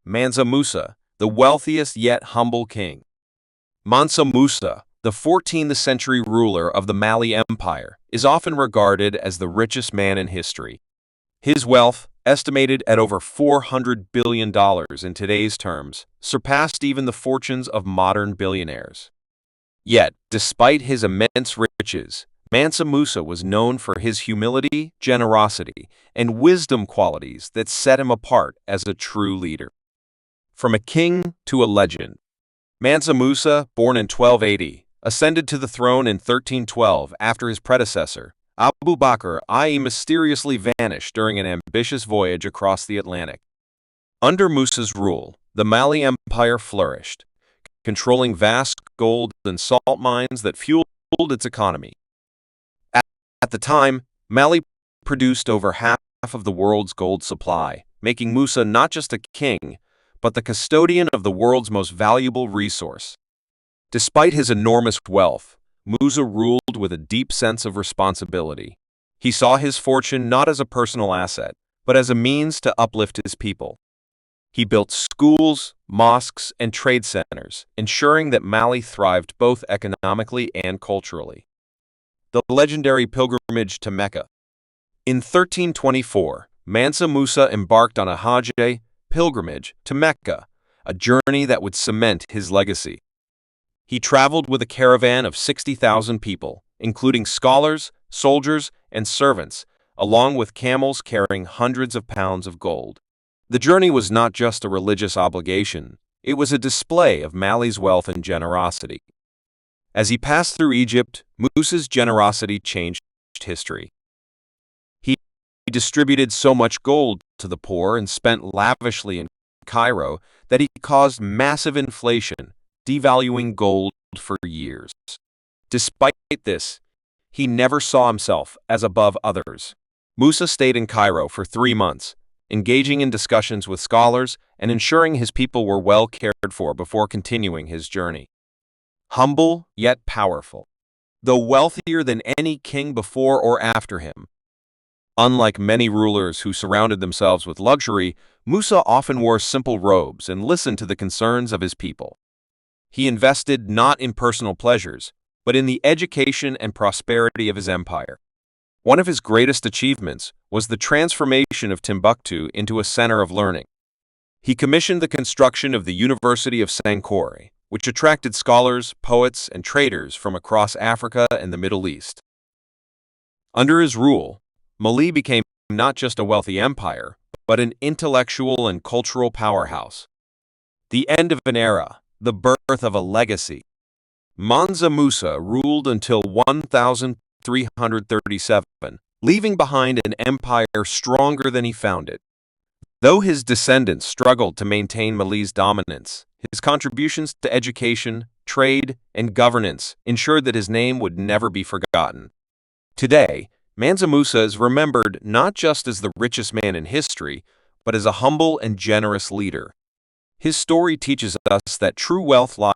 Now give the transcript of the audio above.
Mansa Musa, the wealthiest yet humble king. Mansa Musa, the 14th century ruler of the Mali Empire, is often regarded as the richest man in history. His wealth, estimated at over $400 billion in today's terms, surpassed even the fortunes of modern billionaires. Yet, despite his immense riches, Mansa Musa was known for his humility, generosity, and wisdom qualities that set him apart as a true leader. From a king to a legend, Mansa Musa, born in 1280, ascended to the throne in 1312 after his predecessor, Abu Bakr I mysteriously vanished during an ambitious voyage across the Atlantic. Under Musa's rule, the Mali Empire flourished, controlling vast gold and salt mines that fueled its economy. At the time, Mali produced over half of the world's gold supply, making Musa not just a king, but the custodian of the world's most valuable resource. Despite his enormous wealth, Musa ruled with a deep sense of responsibility. He saw his fortune not as a personal asset, but as a means to uplift his people. He built schools, mosques, and trade centers, ensuring that Mali thrived both economically and culturally. The legendary pilgrimage to Mecca. In 1324, Mansa Musa embarked on a Hajj pilgrimage to Mecca, a journey that would cement his legacy. He traveled with a caravan of 60,000 people, including scholars, soldiers, and servants, along with camels carrying hundreds of pounds of gold. The journey was not just a religious obligation, it was a display of Mali's wealth and generosity. As he passed through Egypt, Musa's generosity changed history. He distributed so much gold to the poor and spent lavishly in Cairo that he caused massive inflation, devaluing gold for years. Despite this, he never saw himself as above others. Musa stayed in Cairo for 3 months, engaging in discussions with scholars and ensuring his people were well cared for before continuing his journey. Humble yet powerful. Though wealthier than any king before or after him. Unlike many rulers who surrounded themselves with luxury, Musa often wore simple robes and listened to the concerns of his people. He invested not in personal pleasures, but in the education and prosperity of his empire. One of his greatest achievements was the transformation of Timbuktu into a center of learning. He commissioned the construction of the University of Sankore, which attracted scholars, poets, and traders from across Africa and the Middle East. Under his rule, Mali became not just a wealthy empire, but an intellectual and cultural powerhouse. The end of an era, the birth of a legacy. Mansa Musa ruled until 1337, leaving behind an empire stronger than he found it. Though his descendants struggled to maintain Mali's dominance, his contributions to education, trade, and governance ensured that his name would never be forgotten. Today, Mansa Musa is remembered not just as the richest man in history, but as a humble and generous leader. His story teaches us that true wealth lies